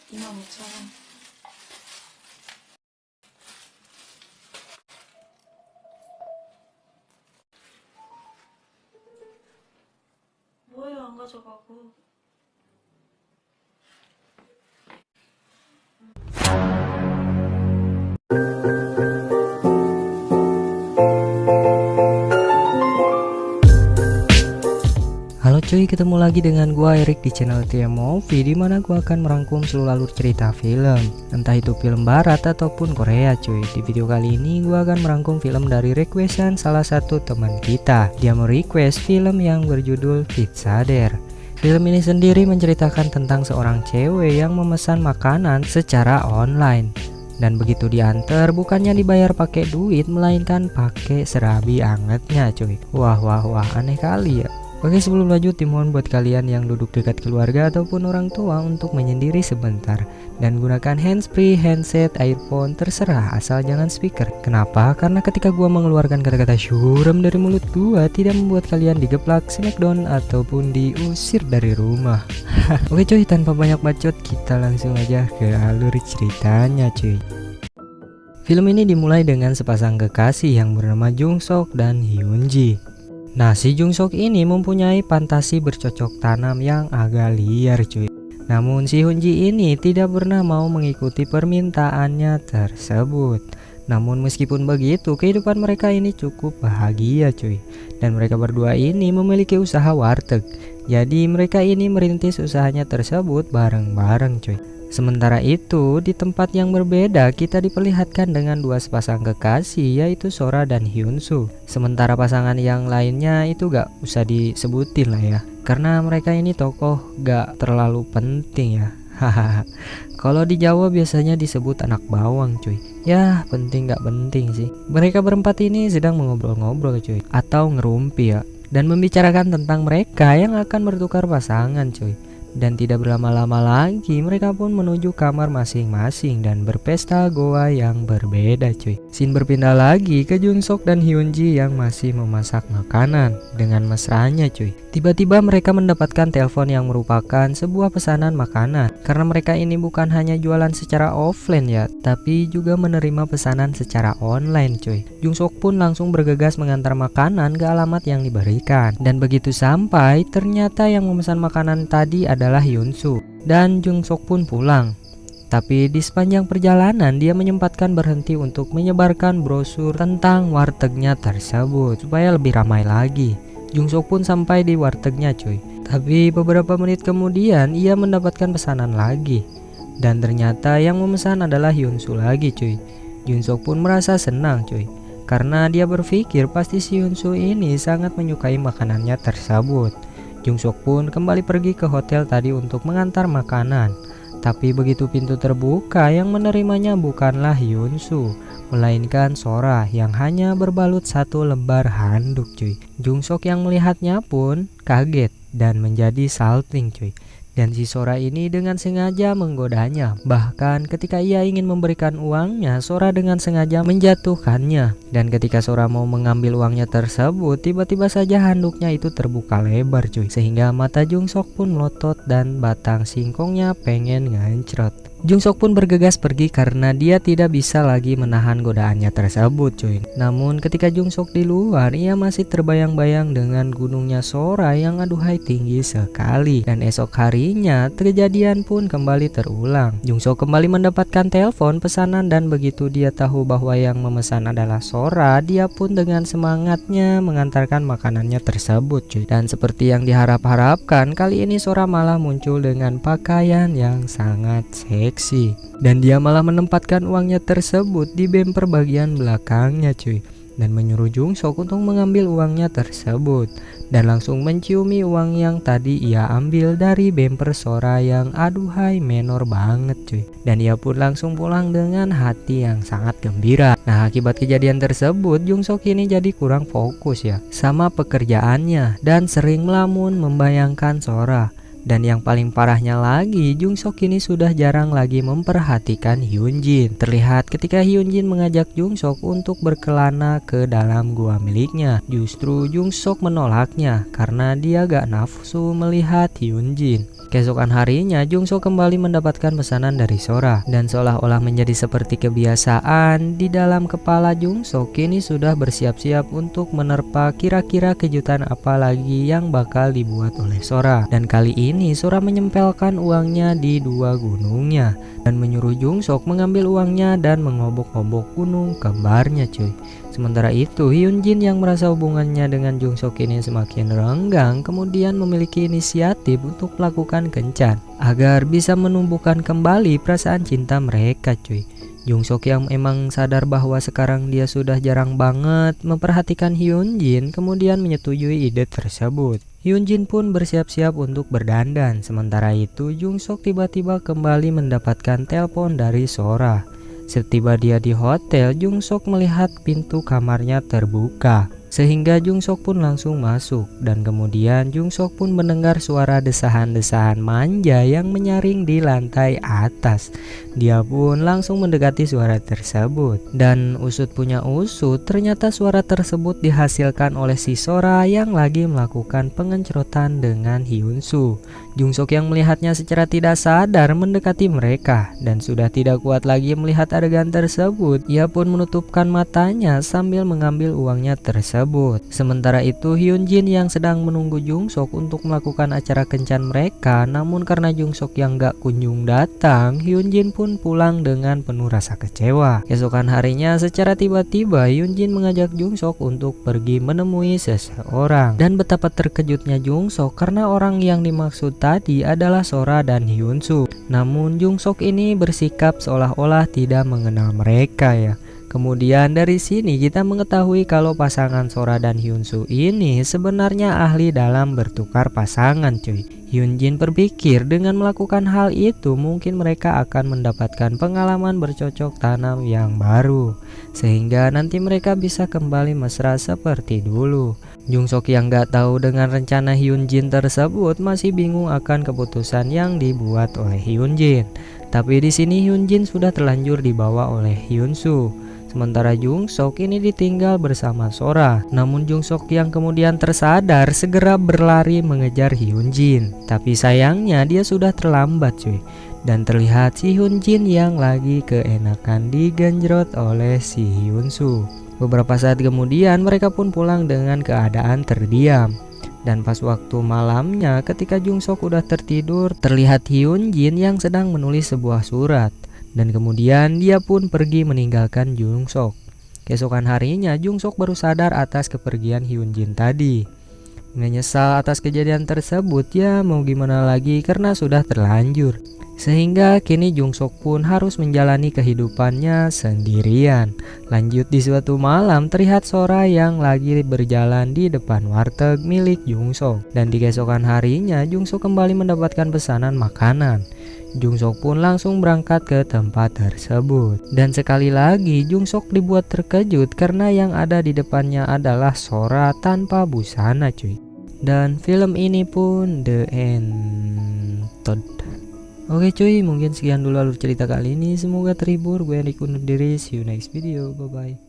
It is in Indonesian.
25,000원. 뭐예요, 안 가져가고. Halo cuy, ketemu lagi dengan gua Erik di channel TMOV, di mana gua akan merangkum seluruh alur cerita film, entah itu film barat ataupun Korea cuy. Di video kali ini gua akan merangkum film dari requestan salah satu teman kita. Dia merequest film yang berjudul Pizza Dare. Film ini sendiri menceritakan tentang seorang cewek yang memesan makanan secara online. Dan begitu diantar, bukannya dibayar pakai duit, melainkan pakai serabi angetnya cuy. Wah, aneh kali ya. Oke, sebelum lanjut, dimohon buat kalian yang duduk dekat keluarga ataupun orang tua untuk menyendiri sebentar dan gunakan handsfree, handset, earphone, terserah asal jangan speaker. Kenapa? Karena ketika gua mengeluarkan kata-kata syurem dari mulut gua tidak membuat kalian digeplak, smackdown ataupun diusir dari rumah. Oke cuy, tanpa banyak bacot kita langsung aja ke alur ceritanya cuy. Film ini dimulai dengan sepasang kekasih yang bernama Jung Sok dan Hyun Ji. Nah, si Jung Sok ini mempunyai fantasi bercocok tanam yang agak liar cuy. Namun si Hyun Ji ini tidak pernah mau mengikuti permintaannya tersebut. Namun meskipun begitu, kehidupan mereka ini cukup bahagia cuy. Dan mereka berdua ini memiliki usaha warteg. Jadi mereka ini merintis usahanya tersebut bareng-bareng cuy. Sementara itu, di tempat yang berbeda kita diperlihatkan dengan dua sepasang kekasih, yaitu Sora dan Hyun Soo. Sementara pasangan yang lainnya itu gak usah disebutin lah ya, karena mereka ini tokoh gak terlalu penting ya. Hahaha. Kalau di Jawa biasanya disebut anak bawang cuy. Ya penting gak penting sih. Mereka berempat ini sedang mengobrol-ngobrol cuy, atau ngerumpi ya, dan membicarakan tentang mereka yang akan bertukar pasangan cuy. Dan tidak berlama-lama lagi mereka pun menuju kamar masing-masing dan berpesta goa yang berbeda cuy. Scene berpindah lagi ke Jung Sok dan Hyun Ji yang masih memasak makanan dengan mesranya cuy. Tiba-tiba mereka mendapatkan telepon yang merupakan sebuah pesanan makanan. Karena mereka ini bukan hanya jualan secara offline ya, tapi juga menerima pesanan secara online cuy. Jung Sok pun langsung bergegas mengantar makanan ke alamat yang diberikan. Dan begitu sampai, ternyata yang memesan makanan tadi adalah Hyun Soo. Dan Jung Sok pun pulang. Tapi di sepanjang perjalanan dia menyempatkan berhenti untuk menyebarkan brosur tentang wartegnya tersebut supaya lebih ramai lagi. Jung Sok pun sampai di wartegnya cuy. Tapi beberapa menit kemudian ia mendapatkan pesanan lagi. Dan ternyata yang memesan adalah Hyun Soo lagi cuy. Jung Sok pun merasa senang cuy, karena dia berpikir pasti si Hyun Soo ini sangat menyukai makanannya tersebut. Jung Sok pun kembali pergi ke hotel tadi untuk mengantar makanan. Tapi begitu pintu terbuka, yang menerimanya bukanlah Hyun Soo, melainkan Sora yang hanya berbalut satu lembar handuk cuy. Jung Sok yang melihatnya pun kaget dan menjadi salting cuy. Dan si Sora ini dengan sengaja menggodanya. Bahkan ketika ia ingin memberikan uangnya, Sora dengan sengaja menjatuhkannya. Dan ketika Sora mau mengambil uangnya tersebut, tiba-tiba saja handuknya itu terbuka lebar cuy. Sehingga mata Jung Sok pun melotot dan batang singkongnya pengen ngancrot. Jung Sok pun bergegas pergi karena dia tidak bisa lagi menahan godaannya tersebut cuy. Namun ketika Jung Sok di luar, ia masih terbayang-bayang dengan gunungnya Sora yang aduhai tinggi sekali. Dan esok harinya kejadian pun kembali terulang. Jung Sok kembali mendapatkan telepon pesanan dan begitu dia tahu bahwa yang memesan adalah Sora, dia pun dengan semangatnya mengantarkan makanannya tersebut cuy. Dan seperti yang diharap-harapkan, kali ini Sora malah muncul dengan pakaian yang sangat seksi. Dan dia malah menempatkan uangnya tersebut di bemper bagian belakangnya cuy. Dan menyuruh Jung Sok untuk mengambil uangnya tersebut. Dan langsung menciumi uang yang tadi ia ambil dari bemper Sora yang aduhai menor banget cuy. Dan ia pun langsung pulang dengan hati yang sangat gembira. Nah, akibat kejadian tersebut, Jung Sok ini jadi kurang fokus ya sama pekerjaannya dan sering melamun membayangkan Sora. Dan yang paling parahnya lagi, Jung Sok kini sudah jarang lagi memperhatikan Hyun Jin. Terlihat ketika Hyun Jin mengajak Jung Sok untuk berkelana ke dalam gua miliknya. Justru Jung Sok menolaknya karena dia gak nafsu melihat Hyun Jin. Keesokan harinya, Jung Sok kembali mendapatkan pesanan dari Sora. Dan seolah-olah menjadi seperti kebiasaan, di dalam kepala Jung Sok kini sudah bersiap-siap untuk menerpa kira-kira kejutan apa lagi yang bakal dibuat oleh Sora. Dan kali ini Sora menyempelkan uangnya di dua gunungnya dan menyuruh Jung Sok mengambil uangnya dan mengobok-obok gunung kembarnya cuy. Sementara itu, Hyun Jin yang merasa hubungannya dengan Jung Sok ini semakin renggang kemudian memiliki inisiatif untuk melakukan kencan agar bisa menumbuhkan kembali perasaan cinta mereka cuy. Jung Sok yang emang sadar bahwa sekarang dia sudah jarang banget memperhatikan Hyun Jin kemudian menyetujui ide tersebut. Hyun Jin pun bersiap-siap untuk berdandan. Sementara itu, Jung Sok tiba-tiba kembali mendapatkan telepon dari Sora. Setiba dia di hotel, Jung Sok melihat pintu kamarnya terbuka. Sehingga Jung Sok pun langsung masuk. Dan kemudian Jung Sok pun mendengar suara desahan-desahan manja yang menyaring di lantai atas. Dia pun langsung mendekati suara tersebut. Dan usut punya usut, ternyata suara tersebut dihasilkan oleh si Sora yang lagi melakukan pengencrotan dengan Hyun Soo. Jung Sok yang melihatnya secara tidak sadar mendekati mereka. Dan sudah tidak kuat lagi melihat adegan tersebut, ia pun menutupkan matanya sambil mengambil uangnya tersebut. Sementara itu, Hyun Jin yang sedang menunggu Jung Sok untuk melakukan acara kencan mereka. Namun karena Jung Sok yang gak kunjung datang, Hyun Jin pun pulang dengan penuh rasa kecewa. Keesokan harinya secara tiba-tiba Hyun Jin mengajak Jung Sok untuk pergi menemui seseorang. Dan betapa terkejutnya Jung Sok karena orang yang dimaksud tadi adalah Sora dan Hyun Soo. Namun Jung Sok ini bersikap seolah-olah tidak mengenal mereka ya. Kemudian dari sini kita mengetahui kalau pasangan Sora dan Hyun Soo ini sebenarnya ahli dalam bertukar pasangan cuy. Hyun Jin berpikir dengan melakukan hal itu mungkin mereka akan mendapatkan pengalaman bercocok tanam yang baru. Sehingga nanti mereka bisa kembali mesra seperti dulu. Jung Sok yang gak tahu dengan rencana Hyun Jin tersebut masih bingung akan keputusan yang dibuat oleh Hyun Jin. Tapi di sini Hyun Jin sudah terlanjur dibawa oleh Hyun Soo. Sementara Jung Sok ini ditinggal bersama Sora. Namun Jung Sok yang kemudian tersadar segera berlari mengejar Hyun Jin. Tapi sayangnya dia sudah terlambat cuy. Dan terlihat si Hyun Jin yang lagi keenakan digenjrot oleh si Hyun Soo. Beberapa saat kemudian mereka pun pulang dengan keadaan terdiam. Dan pas waktu malamnya ketika Jung Sok udah tertidur, terlihat Hyun Jin yang sedang menulis sebuah surat. Dan kemudian dia pun pergi meninggalkan Jung Sok. Keesokan harinya Jung Sok baru sadar atas kepergian Hyun Jin tadi. Menyesal atas kejadian tersebut, ya mau gimana lagi karena sudah terlanjur. Sehingga kini Jung Sok pun harus menjalani kehidupannya sendirian. Lanjut di suatu malam terlihat Sora yang lagi berjalan di depan warteg milik Jung Sok. Dan di keesokan harinya Jung Sok kembali mendapatkan pesanan makanan. Jung Sok pun langsung berangkat ke tempat tersebut. Dan sekali lagi Jung Sok dibuat terkejut karena yang ada di depannya adalah Sora tanpa busana cuy. Dan film ini pun the end. Oke cuy, mungkin sekian dulu alur cerita kali ini. Semoga terhibur. Gue Erik undur diri. See you next video. Bye bye.